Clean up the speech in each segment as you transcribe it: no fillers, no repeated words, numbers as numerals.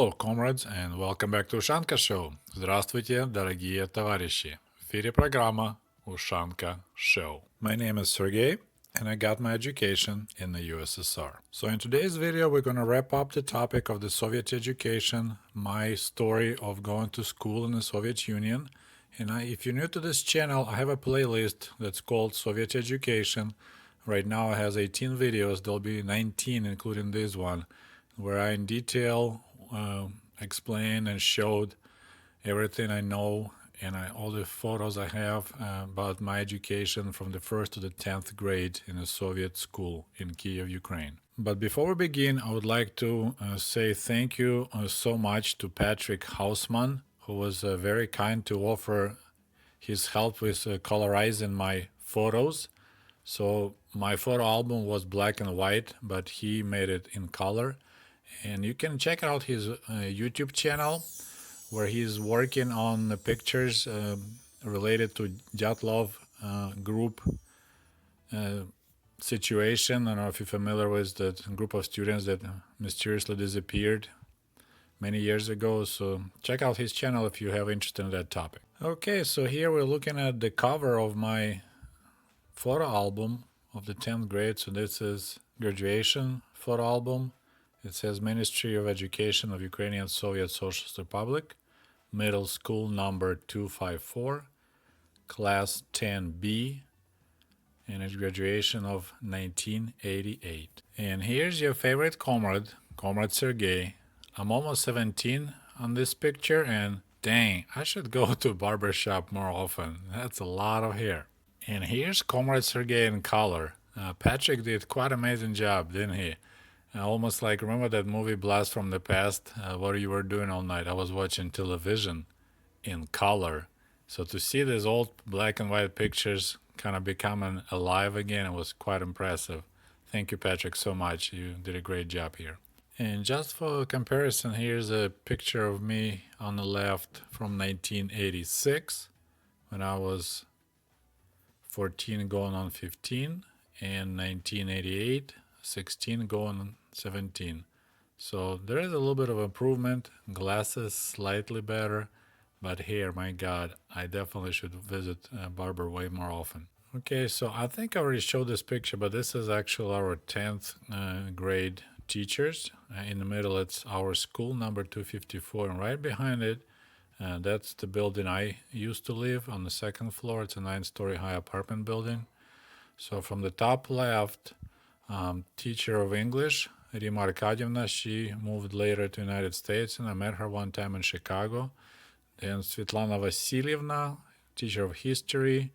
Hello, comrades, and welcome back to Ushanka Show. Здравствуйте, дорогие товарищи. В эфире программа Ushanka Show. My name is Sergey, and I got my education in the USSR. So in today's video, we're going to wrap up the topic of the Soviet education, my story of going to school in the Soviet Union. And if you're new to this channel, I have a playlist that's called Soviet Education. Right now it has 18 videos. There'll be 19, including this one, where I in detail explained and showed everything I know and all the photos I have about my education from the 1st to the 10th grade in a Soviet school in Kiev, Ukraine. But before we begin, I would like to say thank you so much to Patrick Hausman, who was very kind to offer his help with colorizing my photos. So my photo album was black and white, but he made it in color. And you can check out his YouTube channel where he's working on the pictures related to Dyatlov group situation. I don't know if you're familiar with that group of students that mysteriously disappeared many years ago. So check out his channel if you have interest in that topic. Okay, so here we're looking at the cover of my photo album of the 10th grade. So this is graduation photo album. It says Ministry of Education of Ukrainian Soviet Socialist Republic, middle school number 254, class 10B, and it's graduation of 1988. And here's your favorite comrade, Comrade Sergey. I'm almost 17 on this picture, and dang, I should go to a barber shop more often. That's a lot of hair. And here's Comrade Sergey in color. Patrick did quite an amazing job, didn't he? Almost like, remember that movie Blast from the Past? What you were doing all night? I was watching television in color. So to see these old black and white pictures kind of becoming alive again, it was quite impressive. Thank you, Patrick, so much. You did a great job here. And just for comparison, here's a picture of me on the left from 1986 when I was 14 going on 15, and 1988, 16 going on 17. So there is a little bit of improvement. Glasses slightly better, but hair, my God, I definitely should visit a barber way more often. Okay, so I think I already showed this picture, but this is actually our 10th grade teachers. In the middle, it's our school number 254, and right behind it, that's the building I used to live on the second floor. It's a 9-story high apartment building. So from the top left, teacher of English, Rima Arkadievna, she moved later to the United States, and I met her one time in Chicago. Then Svetlana Vasilievna, teacher of history.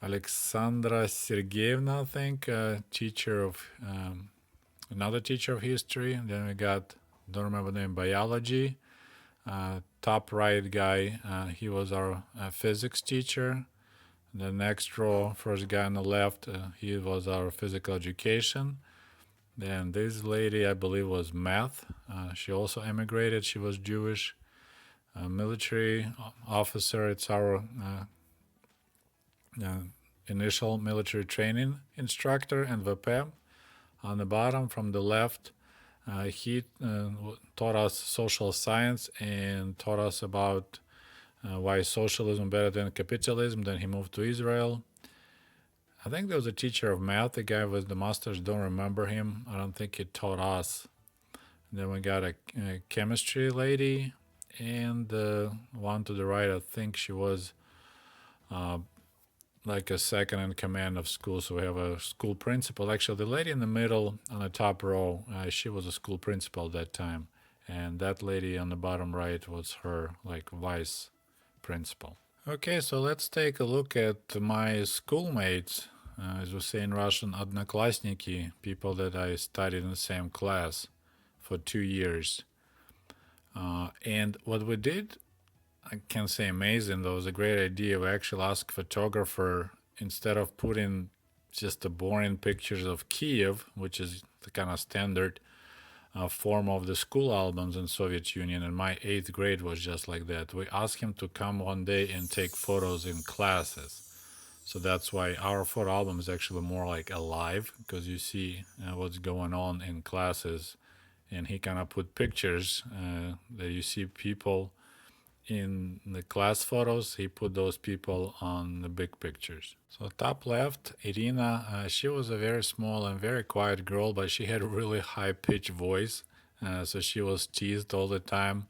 Alexandra Sergeyevna, I think, teacher of another teacher of history. Then we got, don't remember the name, biology. Top right guy, he was our physics teacher. The next row, first guy on the left, he was our physical education. Then this lady, I believe, was math. She also emigrated. She was Jewish. Military officer, it's our initial military training instructor and VP. On the bottom, from the left, he taught us social science and taught us about why socialism better than capitalism. Then he moved to Israel. I think there was a teacher of math, the guy with the mustache, don't remember him. I don't think he taught us. Then we got a chemistry lady, and one to the right, I think she was like a second in command of school. So we have a school principal. Actually, the lady in the middle on the top row, she was a school principal at that time. And that lady on the bottom right was her like vice principal. Okay, so let's take a look at my schoolmates. As we say in Russian, одноклассники, people that I studied in the same class for 2 years. And what we did, I can't say amazing, though, it was a great idea. We actually asked photographer, instead of putting just the boring pictures of Kiev, which is the kind of standard form of the school albums in Soviet Union, and my 8th grade was just like that. We asked him to come one day and take photos in classes. So that's why our photo album is actually more like alive, because you see what's going on in classes and he kind of put pictures that you see people in the class photos. He put those people on the big pictures. So top left, Irina, she was a very small and very quiet girl, but she had a really high-pitched voice. So she was teased all the time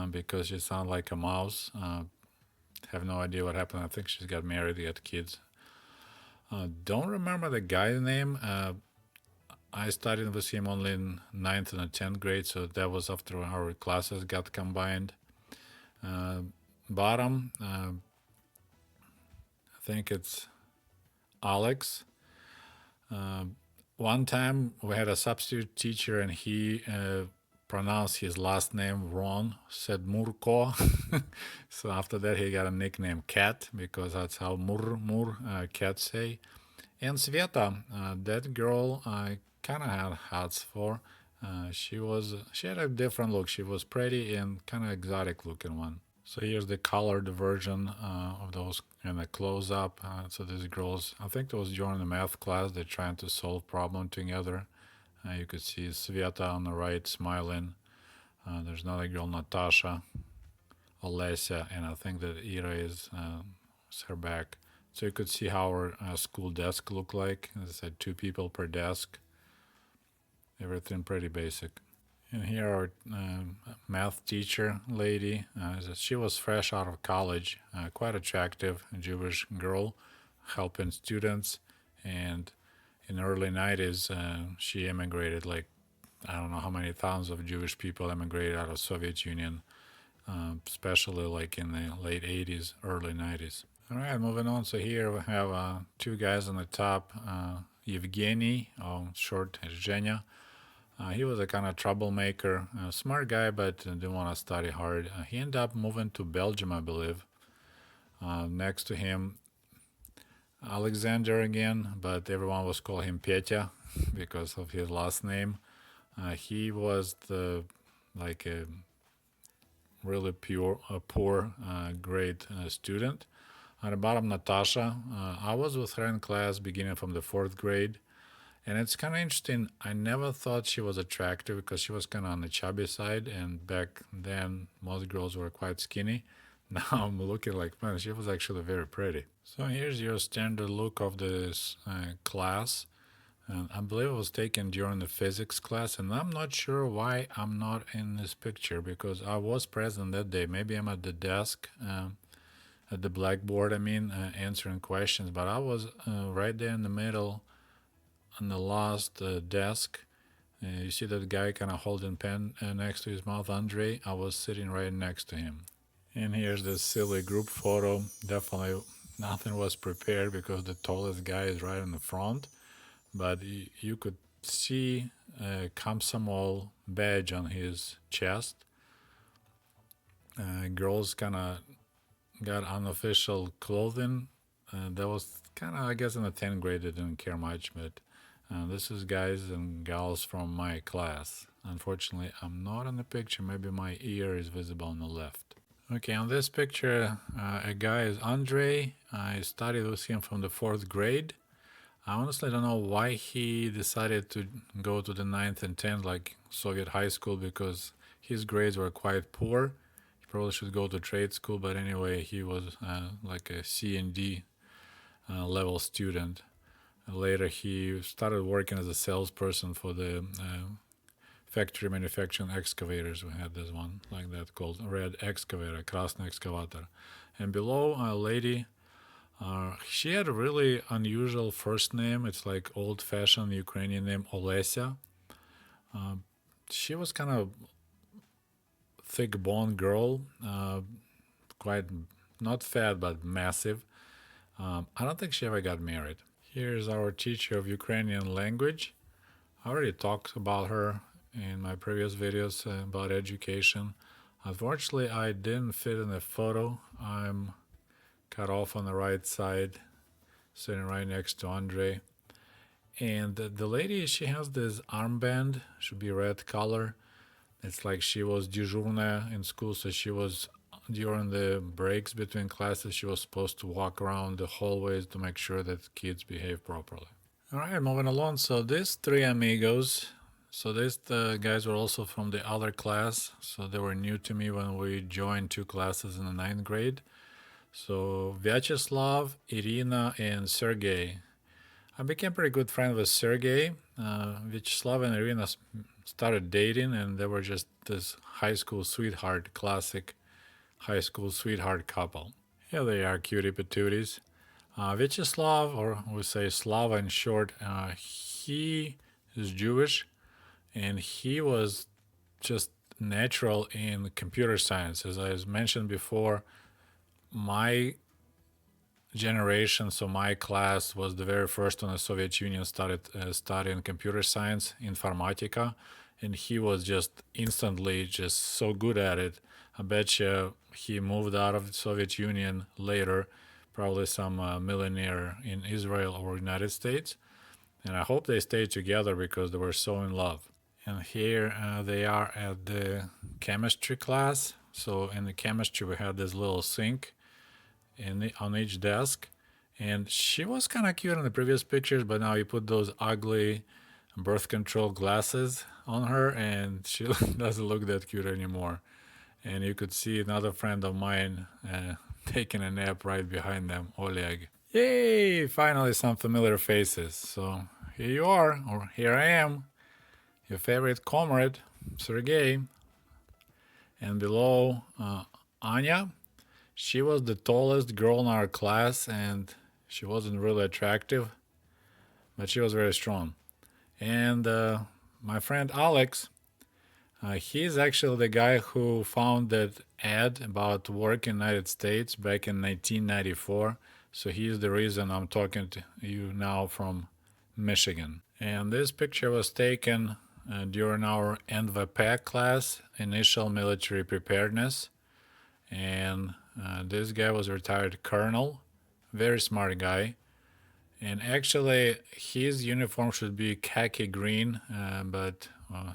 because she sounded like a mouse. Have no idea what happened. I think she's got married, got kids. Don't remember the guy's name. I studied with him only in 9th and 10th grade, so that was after our classes got combined. Bottom, I think it's Alex. One time we had a substitute teacher and he pronounced his last name wrong, said Murko. So after that he got a nickname Cat, because that's how cats say. And Sveta, that girl I kind of had hearts for. She had a different look. She was pretty and kind of exotic looking one. So here's the colored version of those in the close up. So these girls, I think it was during the math class, they're trying to solve problem together. You could see Sveta on the right smiling. There's another girl, Natasha, Olesya, and I think that Ira is her back. So you could see how our school desk looked like. As I said, 2 people per desk. Everything pretty basic. And here our math teacher lady, she was fresh out of college, quite attractive, a Jewish girl, helping students. And in the early 90s, she immigrated, like, I don't know how many thousands of Jewish people immigrated out of Soviet Union, especially like in the late 80s, early 90s. All right, moving on. So here we have 2 guys on the top, Evgeny, short as Zhenya. He was a kind of troublemaker, smart guy, but didn't want to study hard. He ended up moving to Belgium, I believe. Next to him, Alexander again, but everyone was calling him Petya because of his last name. He was a really poor grade student. At the bottom, Natasha. I was with her in class beginning from the 4th grade. And it's kind of interesting. I never thought she was attractive because she was kind of on the chubby side. And back then, most girls were quite skinny. Now I'm looking like, man, she was actually very pretty. So here's your standard look of this class. I believe it was taken during the physics class. And I'm not sure why I'm not in this picture because I was present that day. Maybe I'm at the desk, at the blackboard, answering questions. But I was right there in the middle on the last desk. You see that guy kind of holding pen next to his mouth, Andre. I was sitting right next to him. And here's this silly group photo. Definitely nothing was prepared because the tallest guy is right in the front. But you could see a Komsomol badge on his chest. Girls kind of got unofficial clothing. That was kind of, I guess, in the 10th grade, they didn't care much, but this is guys and gals from my class. Unfortunately, I'm not in the picture. Maybe my ear is visible on the left. Okay, on this picture, a guy is Andre. I studied with him from the 4th grade. I honestly don't know why he decided to go to the 9th and 10th, like Soviet high school, because his grades were quite poor. He probably should go to trade school, but anyway, he was like a C and D level student. Later, he started working as a salesperson for the factory manufacturing excavators. We had this one like that called Red Excavator, Krasny Excavator. And below, a lady, she had a really unusual first name. It's like old-fashioned Ukrainian name, Olesya. She was kind of thick-boned girl, quite not fat, but massive. I don't think she ever got married. Here's our teacher of Ukrainian language. I already talked about her in my previous videos about education. Unfortunately, I didn't fit in the photo. I'm cut off on the right side, sitting right next to Andre. And the lady, she has this armband, should be red color. It's like she was дежурная in school, so she was, during the breaks between classes, she was supposed to walk around the hallways to make sure that kids behave properly. All right, moving along. So these 3 amigos, So these guys were also from the other class, so they were new to me when we joined two classes in the ninth grade. So Vyacheslav, Irina, and Sergey. I became pretty good friend with Sergey. Vyacheslav and Irina started dating, and they were just this high school sweetheart, classic high school sweetheart couple. Here they are, cutie patooties. Vyacheslav, or we say Slava in short, he is Jewish, and he was just natural in computer science. As I mentioned before, my generation, so my class was the very first when the Soviet Union started studying computer science, informatica, and he was just instantly just so good at it. I bet you he moved out of the Soviet Union later, probably some millionaire in Israel or United States. And I hope they stayed together because they were so in love. And here they are at the chemistry class. So in the chemistry, we had this little sink on each desk. And she was kind of cute in the previous pictures, but now you put those ugly birth control glasses on her, and she doesn't look that cute anymore. And you could see another friend of mine taking a nap right behind them, Oleg. Yay! Finally, some familiar faces. So here you are, or here I am, your favorite comrade, Sergey. And below, Anya. She was the tallest girl in our class, and she wasn't really attractive, but she was very strong. And my friend Alex, he's actually the guy who found that ad about work in the United States back in 1994. So he's the reason I'm talking to you now from Michigan. And this picture was taken during our NVPAC class, Initial Military Preparedness. And this guy was a retired colonel, very smart guy. And actually, his uniform should be khaki green, but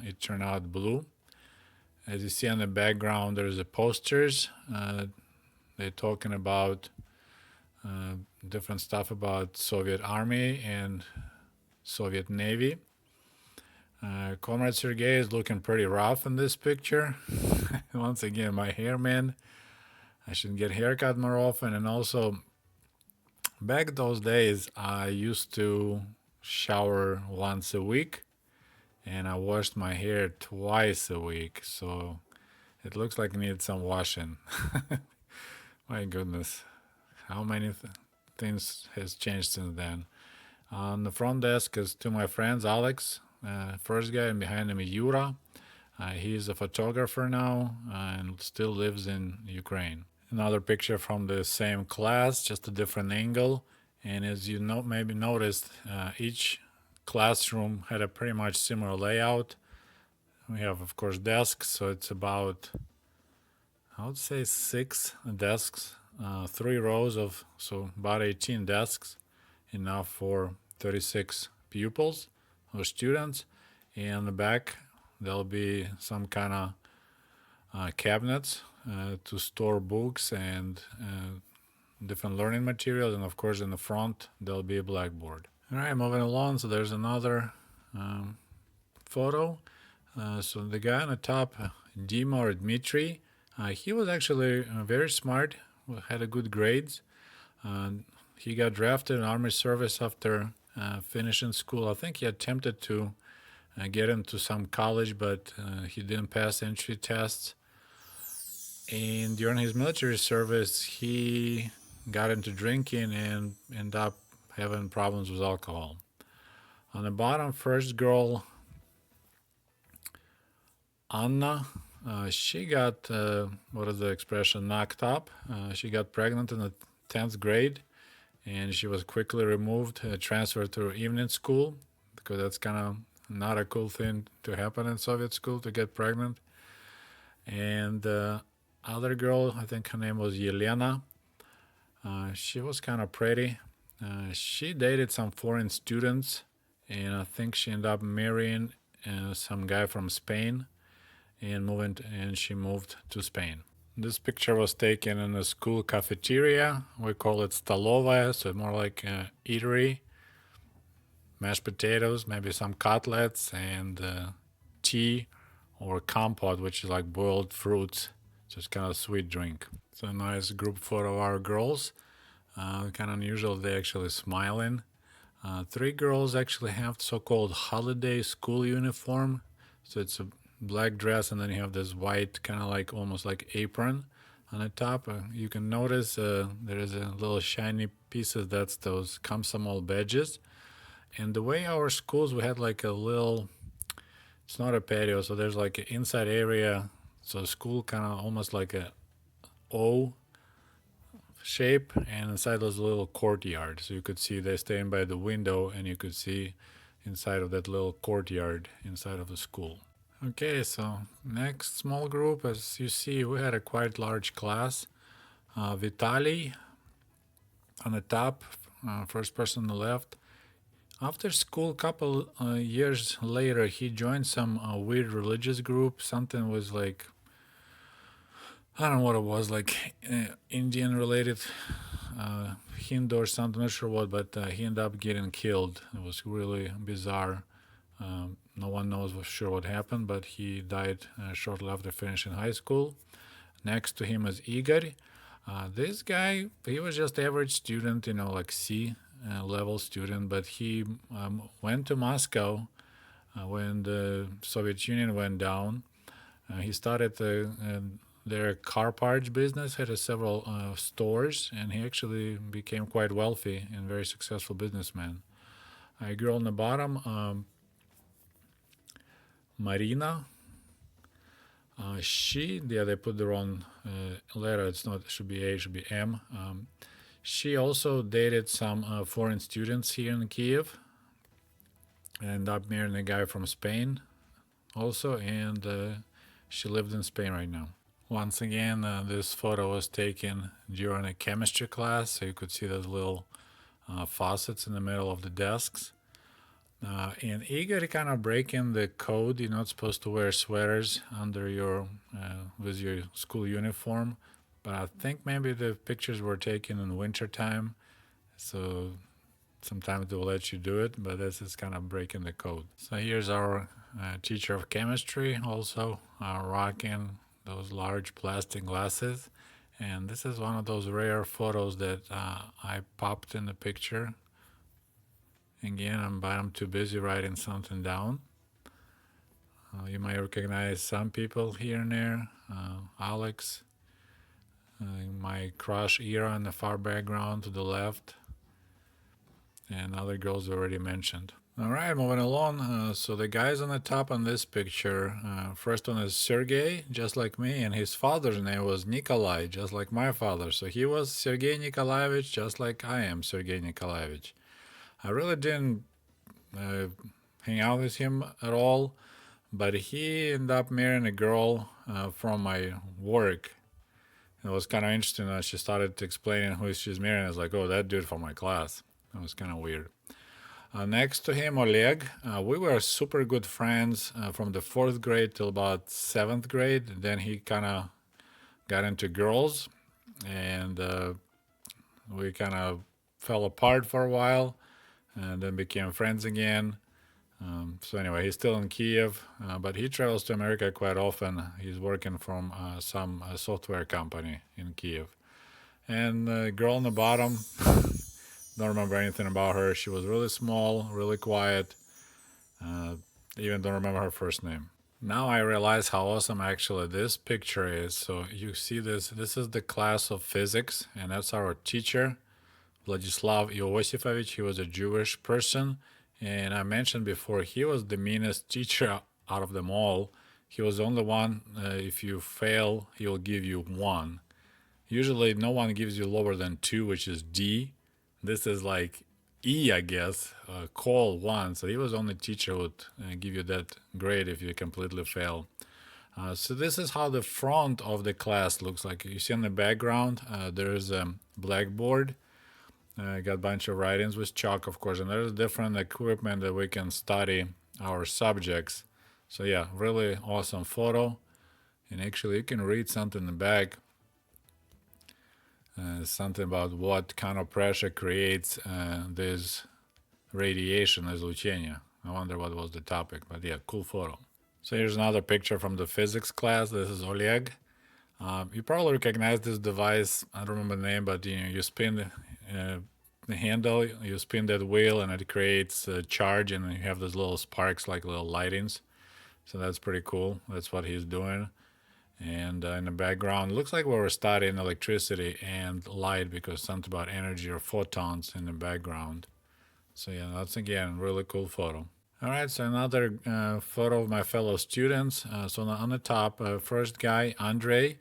it turned out blue. As you see on the background, there's the posters. They're talking about different stuff about Soviet Army and Soviet Navy. Comrade Sergey is looking pretty rough in this picture. Once again, my hair man. I should get haircut more often. And also, back those days, I used to shower once a week, and I washed my hair twice a week. So it looks like it needs some washing. My goodness, how many things has changed since then. On the front desk is two of my friends, Alex, first guy, and behind him is Yura. He's a photographer now and still lives in Ukraine. Another picture from the same class, just a different angle. And as you maybe noticed, each classroom had a pretty much similar layout. We have, of course, desks, so it's about, I would say, 6 desks, 3 rows of, so about 18 desks, enough for 36 pupils or students. And in the back, there'll be some kind of cabinets to store books and different learning materials. And of course, in the front, there'll be a blackboard. All right, moving along. So there's another photo. So the guy on the top, Dima or Dmitry, he was actually very smart, had a good grades. He got drafted in Army service after finishing school. I think he attempted to get into some college, but he didn't pass entry tests. And during his military service, he got into drinking and ended up having problems with alcohol. On the bottom, first girl, Anna, she got, what is the expression, knocked up. She got pregnant in the 10th grade, and she was quickly removed, transferred to evening school, because that's kind of not a cool thing to happen in Soviet school, to get pregnant. And other girl, I think her name was Yelena. She was kind of pretty. She dated some foreign students, and I think she ended up marrying some guy from Spain, and she moved to Spain. This picture was taken in a school cafeteria. We call it stolovaya, so more like eatery. Mashed potatoes, maybe some cutlets, and tea or compote, which is like boiled fruits. Just kind of sweet drink. It's a nice group photo of our girls. Kind of unusual, they actually smiling. Three girls actually have so-called holiday school uniform. So it's a black dress and then you have this white kind of like almost like apron on the top. You can notice there is a little shiny pieces, that's those Komsomol badges. And the way our schools, we had like a little, it's not a patio, so there's like an inside area. So school kind of almost like a O shape, and inside was a little courtyard. So you could see they staying by the window, and you could see inside of that little courtyard inside of the school. Okay, so next small group, as you see, we had a quite large class. Vitaly on the top, first person on the left. After school, couple years later, he joined some weird religious group. Something was like, I don't know what it was, like Indian related, Hindu or something, not sure what, but he ended up getting killed. It was really bizarre. No one knows for sure what happened, but he died shortly after finishing high school. Next to him is Igor. This guy, he was just average student, like C level student, but he went to Moscow when the Soviet Union went down. He started their car parts business, had several stores, and he actually became quite wealthy and very successful businessman. A girl on the bottom, Marina. They put the wrong letter. It's not, it should be A, it should be M. She also dated some foreign students here in Kiev, and ended up marrying a guy from Spain also, and she lived in Spain right now. Once again, this photo was taken during a chemistry class, so you could see those little faucets in the middle of the desks. And Igor kind of breaking the code. You're not supposed to wear sweaters under with your school uniform, but I think maybe the pictures were taken in winter time, so sometimes they'll let you do it, but this is kind of breaking the code. So here's our teacher of chemistry, also rocking those large plastic glasses. And this is one of those rare photos that I popped in the picture. Again, I'm too busy writing something down. You might recognize some people here and there. Alex, my crush Ira in the far background to the left, and other girls already mentioned. All right, moving along. So the guys on the top on this picture, first one is Sergey, just like me, and his father's name was Nikolai, just like my father. So he was Sergey Nikolaevich, just like I am Sergey Nikolaevich. I really didn't hang out with him at all, but he ended up marrying a girl from my work. It was kind of interesting. She started explaining who she's marrying. I was like, oh, that dude from my class. It was kind of weird. Next to him, Oleg. We were super good friends from the 4th grade till about 7th grade. Then he kind of got into girls, and we kind of fell apart for a while, and then became friends again. So anyway, he's still in Kiev, but he travels to America quite often. He's working from some software company in Kiev. And the girl on the bottom, don't remember anything about her. She was really small, really quiet. Even don't remember her first name. Now I realize how awesome actually this picture is. So you see this is the class of physics, and that's our teacher, Vladislav Iosifovich. He was a Jewish person, and I mentioned before, he was the meanest teacher out of them all. He was the only one, if you fail, he will give you 1. Usually no one gives you lower than 2, which is D. This is like E, I guess, call 1. So he was the only teacher who would give you that grade if you completely fail. So this is how the front of the class looks like. You see in the background, there's a blackboard. Got a bunch of writings with chalk, of course, and there's different equipment that we can study our subjects. So yeah, really awesome photo. And actually you can read something in the back. Something about what kind of pressure creates this radiation, излучение. I wonder what was the topic, but yeah, cool photo. So here's another picture from the physics class. This is Oleg. You probably recognize this device. I don't remember the name, but you spin the handle, you spin that wheel, and it creates a charge, and you have those little sparks like little lightings. So that's pretty cool. That's what he's doing. And in the background, it looks like we were studying electricity and light because something about energy or photons in the background. So yeah, that's again really cool photo. All right, so another photo of my fellow students. So on the top, first guy, Andre.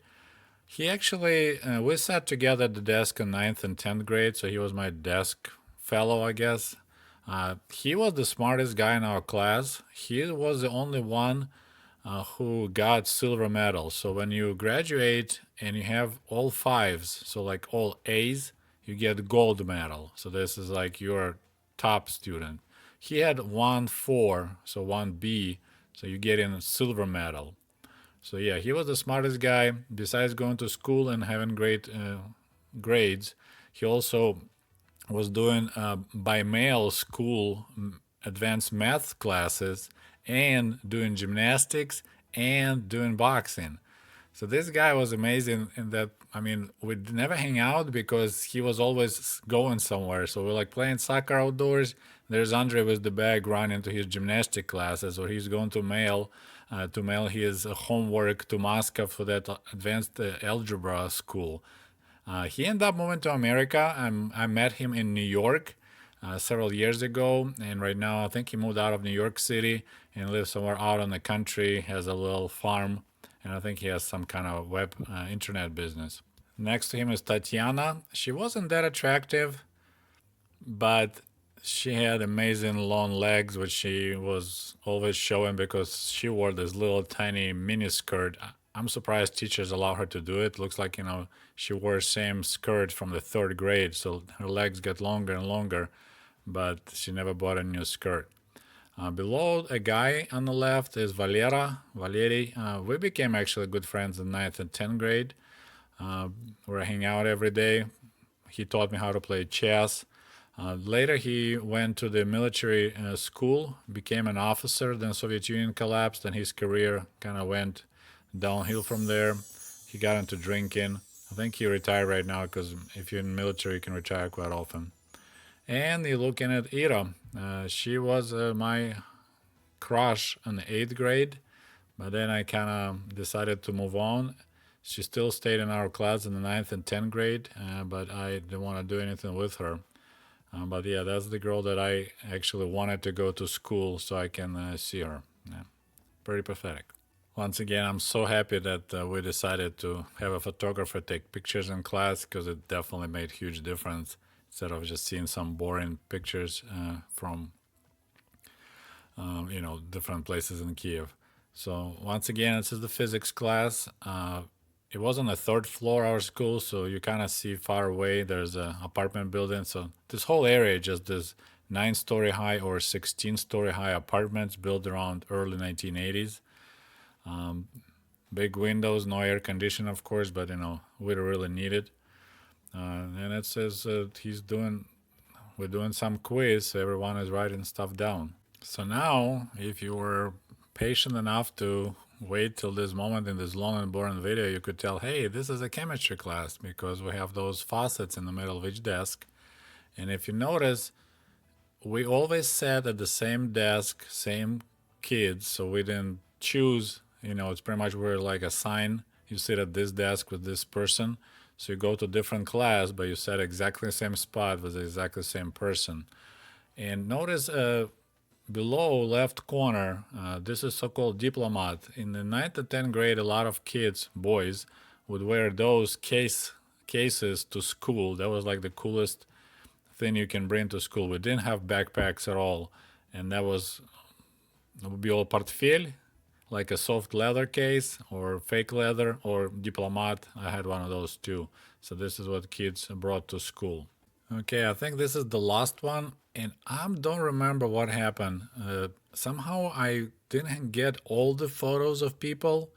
He actually, we sat together at the desk in ninth and 10th grade, so he was my desk fellow, I guess. He was the smartest guy in our class. He was the only one who got silver medal. So when you graduate and you have all fives, so like all A's, you get gold medal. So this is like your top student. He had 1-4, so 1B, so you get in a silver medal. So yeah, he was the smartest guy. Besides going to school and having great grades, he also was doing by mail school advanced math classes and doing gymnastics and doing boxing. So this guy was amazing in that, I mean, we'd never hang out because he was always going somewhere. So we're like playing soccer outdoors. There's Andre with the bag running to his gymnastic classes, or he's going to mail his homework to Moscow for that advanced algebra school. He ended up moving to America. I met him in New York several years ago, and right now I think he moved out of New York City and lives somewhere out in the country, has a little farm, and I think he has some kind of web internet business. Next to him is Tatiana. She wasn't that attractive, but she had amazing long legs, which she was always showing because she wore this little tiny mini skirt. I'm surprised teachers allow her to do it. Looks like, she wore same skirt from the third grade, so her legs get longer and longer, but she never bought a new skirt. Below a guy on the left is Valeri. We became actually good friends in ninth and 10th grade. We're hanging out every day. He taught me how to play chess. Later, he went to the military school, became an officer. Then Soviet Union collapsed, and his career kind of went downhill from there. He got into drinking. I think he retired right now because if you're in the military, you can retire quite often. And you're looking at Ira. She was my crush in the 8th grade, but then I kind of decided to move on. She still stayed in our class in the ninth and 10th grade, but I didn't want to do anything with her. But yeah, that's the girl that I actually wanted to go to school so I can see her. Yeah, pretty pathetic. Once again, I'm so happy that we decided to have a photographer take pictures in class because it definitely made huge difference instead of just seeing some boring pictures from different places in Kiev. So once again, this is the physics class. It was on the third floor of our school, so you kind of see far away. There's an apartment building. So this whole area just this 9-story high or 16-story high apartments built around early 1980s. Big windows, no air conditioning, of course, but we don't really need it. And it says we're doing some quiz, so everyone is writing stuff down. So now, if you were patient enough to wait till this moment in this long and boring video, you could tell, hey, this is a chemistry class because we have those faucets in the middle of each desk. And if you notice, we always sat at the same desk, same kids, so we didn't choose. It's pretty much we're like assigned. You sit at this desk with this person, so you go to different class, but you sat exactly the same spot with exactly the same person. And notice below left corner, this is so-called diplomat. In the 9th to 10th grade, a lot of kids, boys, would wear those cases to school. That was like the coolest thing you can bring to school. We didn't have backpacks at all, and that would be all portfolio, like a soft leather case or fake leather or diplomat. I had one of those too. So this is what kids brought to school. Okay, I think this is the last one, and I don't remember what happened. Somehow I didn't get all the photos of people,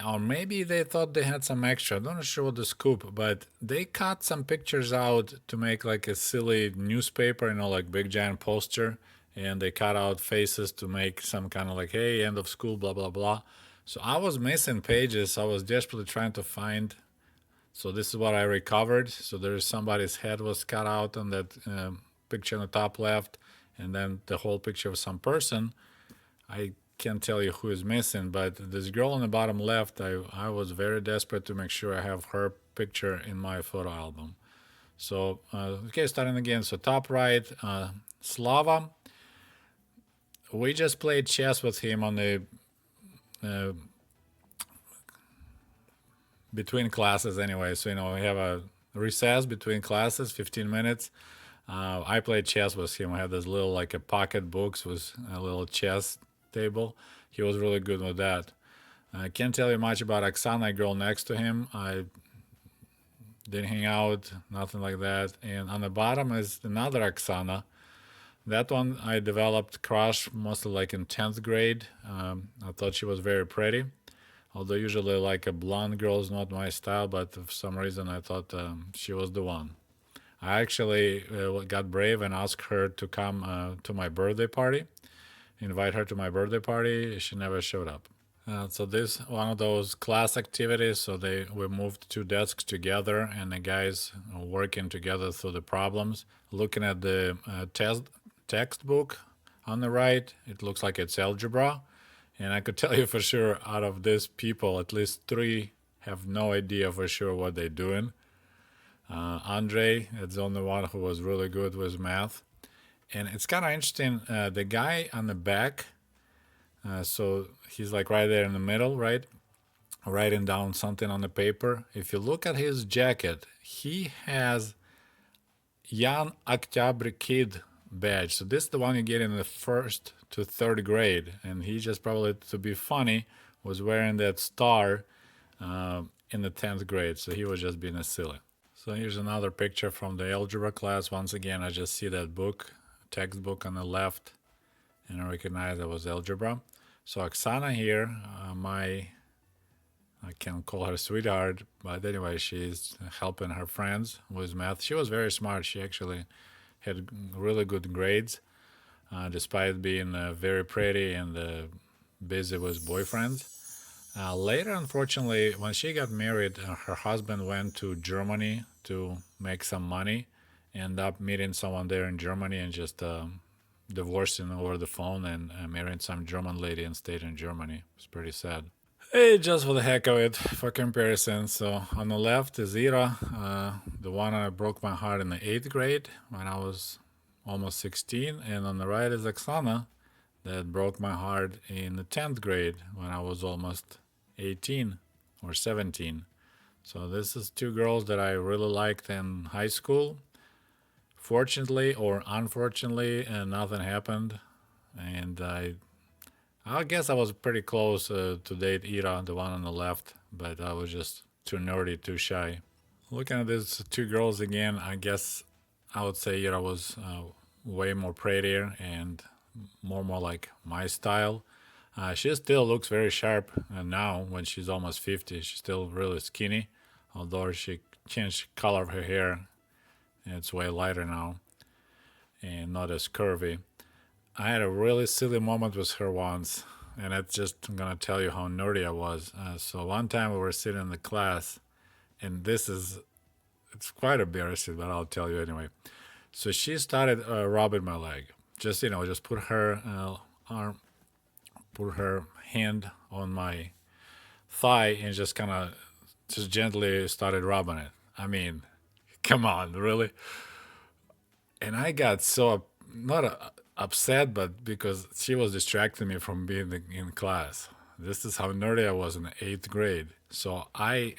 or maybe they thought they had some extra. I'm not sure what the scoop, but they cut some pictures out to make like a silly newspaper, like big giant poster, and they cut out faces to make some kind of like, hey, end of school, blah, blah, blah. So I was missing pages. I was desperately trying to find. So this is what I recovered. So there's somebody's head was cut out on that picture on the top left, and then the whole picture of some person. I can't tell you who is missing, but this girl on the bottom left, I was very desperate to make sure I have her picture in my photo album. So, okay, starting again. So, top right, Slava. We just played chess with him on the uh, between classes anyway. So, we have a recess between classes, 15 minutes. I played chess with him. I had this little, like a pocket books with a little chess table. He was really good with that. I can't tell you much about Oksana, a girl next to him. I didn't hang out, nothing like that. And on the bottom is another Oksana. That one I developed crush mostly like in 10th grade. I thought she was very pretty. Although usually like a blonde girl is not my style, but for some reason I thought she was the one. I actually got brave and asked her to come to my birthday party, invite her to my birthday party. She never showed up. So this one of those class activities. So we moved two desks together, and the guys working together through the problems. Looking at the textbook on the right, it looks like it's algebra, and I could tell you for sure out of these people, at least three have no idea for sure what they're doing. Andre is the only one who was really good with math, and it's kind of interesting. The guy on the back. So he's like right there in the middle, right? Writing down something on the paper. If you look at his jacket, he has Young October Kid badge. So this is the one you get in the first to third grade. And he just probably, to be funny, was wearing that star in the 10th grade. So he was just being a silly. So here's another picture from the algebra class. Once again, I just see that textbook on the left, and I recognize that was algebra. So Oksana here, I can't call her sweetheart, but anyway, she's helping her friends with math. She was very smart. She actually had really good grades, despite being very pretty and busy with boyfriends. Later, unfortunately, when she got married, her husband went to Germany to make some money, ended up meeting someone there in Germany and just divorcing over the phone and marrying some German lady and stayed in Germany. It's pretty sad. Hey, just for the heck of it, for comparison. So on the left is Ira, the one that broke my heart in the 8th grade when I was almost 16. And on the right is Oksana, that broke my heart in the 10th grade when I was almost 18 or 17. So this is two girls that I really liked in high school. Fortunately or unfortunately, nothing happened, and I guess I was pretty close to date Ira, the one on the left, but I was just too nerdy, too shy. Looking at these two girls again, I guess I would say Ira was way more prettier and more like my style. She still looks very sharp now when she's almost 50. She's still really skinny, although she changed color of her hair. It's way lighter now and not as curvy. I had a really silly moment with her once, and it's just I'm gonna tell you how nerdy I was. So one time we were sitting in the class, and it's quite embarrassing, but I'll tell you anyway. So she started rubbing my leg. Just put her put her hand on my thigh and just kind of just gently started rubbing it. I mean, come on, really? And I got so not upset, but because she was distracting me from being in class. This is how nerdy I was in the 8th grade. So I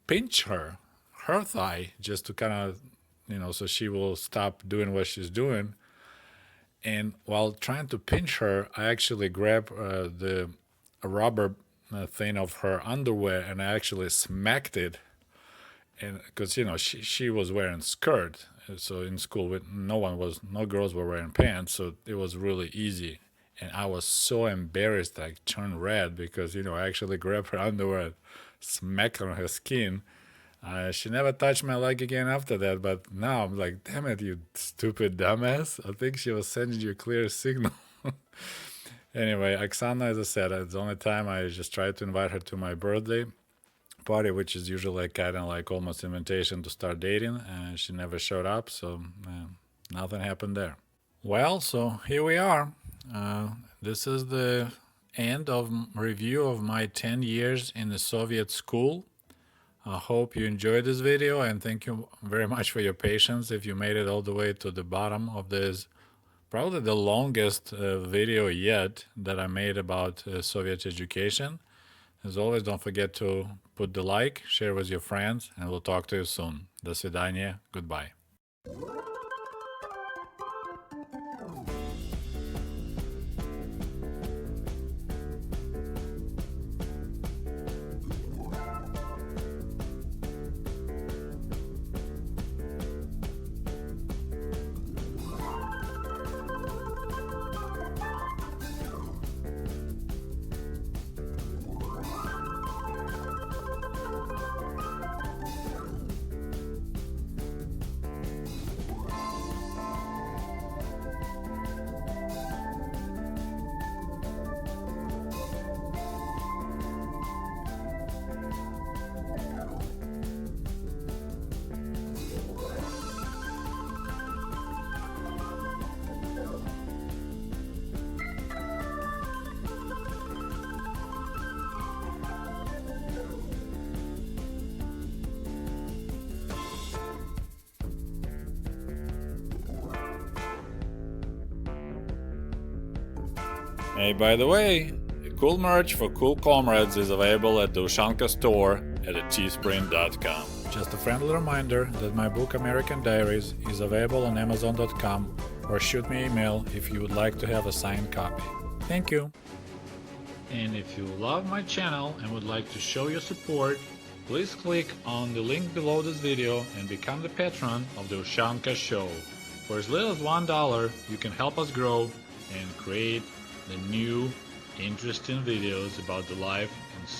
pinch her thigh, just to kind of, so she will stop doing what she's doing. And while trying to pinch her, I actually grabbed the rubber thing of her underwear and I actually smacked it. And because she was wearing skirt, so in school no girls were wearing pants, so it was really easy. And I was so embarrassed I turned red because I actually grabbed her underwear, smacked her on her skin. She never touched my leg again after that, but now I'm like, damn it, you stupid dumbass. I think she was sending you a clear signal. Anyway, Oksana, as I said, it's the only time I just tried to invite her to my birthday party, which is usually kind of like almost invitation to start dating, and she never showed up, so nothing happened there. Well, so here we are. This is the end of review of my 10 years in the Soviet school. I hope you enjoyed this video, and thank you very much for your patience if you made it all the way to the bottom of this, probably the longest video yet that I made about Soviet education. As always, don't forget to put the like, share with your friends, and we'll talk to you soon. До свидания. Goodbye. Hey, by the way, cool merch for cool comrades is available at the Ushanka store at teespring.com. Just a friendly reminder that my book American Diaries is available on amazon.com, or shoot me an email if you would like to have a signed copy. Thank you. And if you love my channel and would like to show your support, please click on the link below this video and become the patron of the Ushanka Show. For as little as $1, you can help us grow and create the new, interesting videos about the life and so